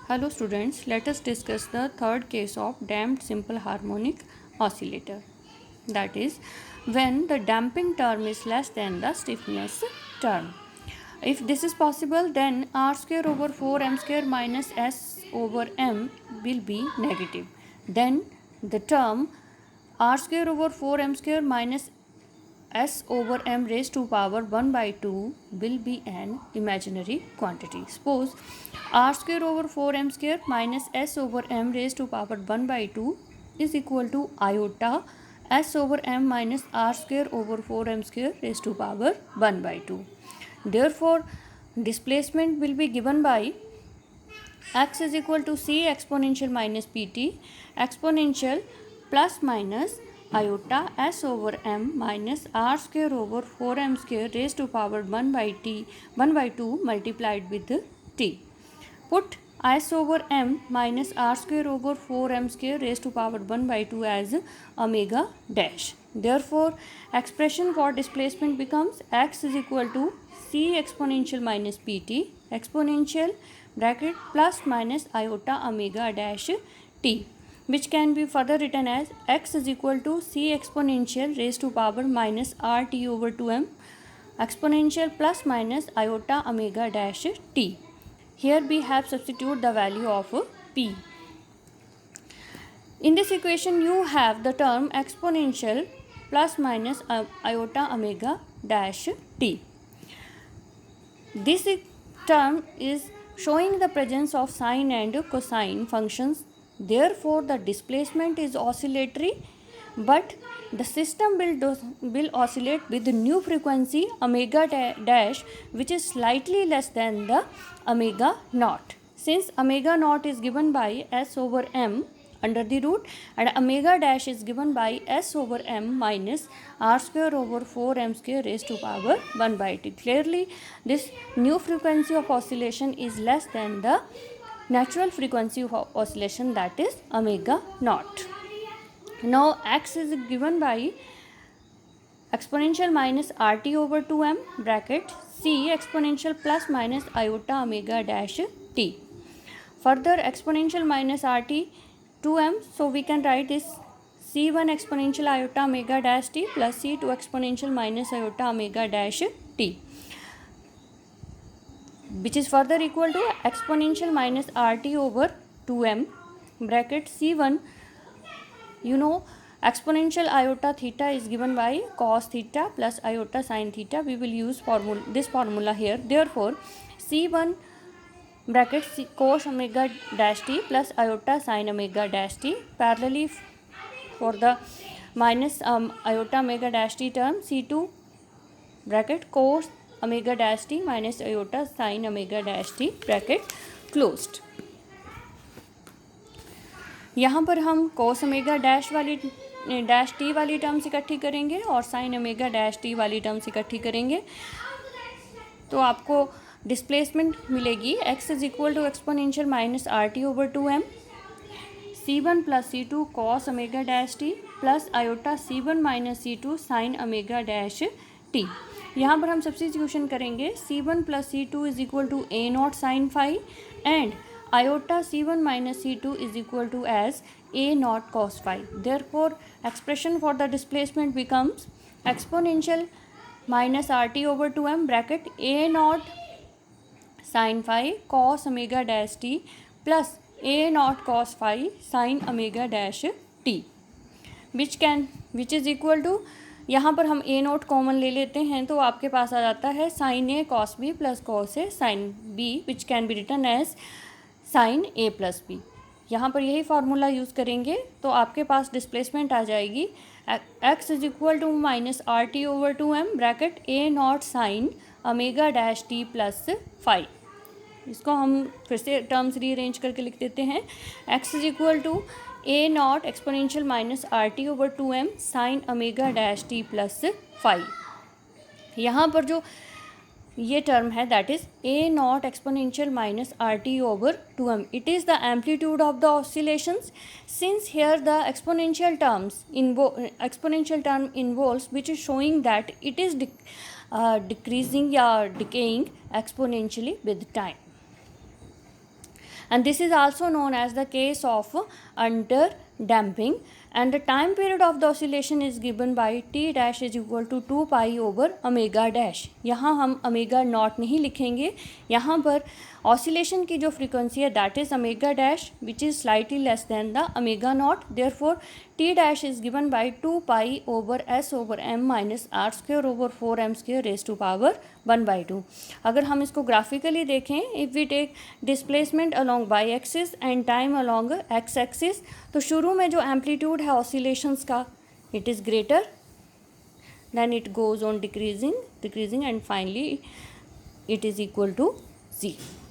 Hello students, let us discuss the third case of damped simple harmonic oscillator. That is, when the damping term is less than the stiffness term. If this is possible, then r square over 4m square minus s over m will be negative. Then the term r square over 4m square minus s over m raised to power 1 by 2 will be an imaginary quantity. Suppose r square over 4m square minus s over m raised to power 1 by 2 is equal to iota s over m minus r square over 4m square raised to power 1 by 2. Therefore, displacement will be given by x is equal to c exponential minus pt exponential plus minus iota s over m minus r square over 4m square raised to power 1 by 2 multiplied with t. Put s over m minus r square over 4m square raised to power 1 by 2 as omega dash. Therefore, expression for displacement becomes x is equal to c exponential minus pt exponential bracket plus minus iota omega dash t, which can be further written as x is equal to c exponential raised to power minus rt over 2m exponential plus minus iota omega dash t. Here we have substitute the value of p. In this equation you have the term exponential plus minus iota omega dash t. This term is showing the presence of sine and cosine functions. Therefore, the displacement is oscillatory, but the system will oscillate with the new frequency omega dash, which is slightly less than the omega naught. Since omega naught is given by s over m under the root and omega dash is given by s over m minus r square over 4m square raised to power 1 by t. Clearly, this new frequency of oscillation is less than the natural frequency of oscillation, that is omega naught. Now, x is given by exponential minus rt over 2m bracket c exponential plus minus iota omega dash t. Further, exponential minus rt 2m, so we can write this c1 exponential iota omega dash t plus c2 exponential minus iota omega dash t, which is further equal to exponential minus rt over 2m bracket c1. You know, exponential iota theta is given by cos theta plus iota sin theta. We will use this formula here. Therefore, c1 bracket cos omega dash t plus iota sin omega dash t. Parallelly, for the minus iota omega dash t term, c2 bracket cos omega dash t minus iota sin omega dash t bracket closed. यहाँ पर हम cos omega dash T वाली terms इकट्ठी करेंगे और sin omega dash T वाली terms इकट्ठी करेंगे, तो आपको डिस्प्लेसमेंट मिलेगी x is equal to exponential minus R T over 2m c1 plus c2 cos omega dash T plus iota c1 minus c2 sin omega dash T. यहाँ पर हम substitution करेंगे c1 plus c2 is equal to a naught sine phi and iota c1 minus c2 is equal to as a naught cos phi. Therefore, expression for the displacement becomes exponential minus rt over 2m bracket a naught sin phi cos omega dash t plus a naught cos phi sin omega dash t, which is equal to, यहाँ पर हम a note common ले लेते हैं तो आपके पास आ जाता है sin a cos b plus cos a sin b, which can be written as sine A plus B. यहाँ पर यही फार्मूला यूज़ करेंगे तो आपके पास डिस्प्लेसमेंट आ जाएगी x is equal to minus R T over 2m bracket A naught sine omega dash T plus phi. इसको हम फिर से टर्म्स रीअरेंज करके लिख देते हैं. x is equal to a naught exponential minus R T over 2m sine omega dash T plus phi. यहाँ पर जो ये टर्म है that is a naught exponential minus R T over 2m. It is the amplitude of the oscillations. Since here the exponential term involves which is showing that it is decreasing या decaying exponentially with time. and this is also known as the case of under damping, and the time period of the oscillation is given by t dash is equal to 2 pi over omega dash. यहाँ हम omega not नहीं लिखेंगे, यहाँ पर oscillation की जो frequency है that is omega dash which is slightly less than the omega naught. Therefore t dash is given by 2 pi over s over m minus r square over 4m square raised to power 1/2. अगर हम इसको graphically देखें, if we take displacement along y axis and time along x axis, तो शुरू में जो amplitude है oscillations का it is greater, then it goes on decreasing and finally it is equal to 0.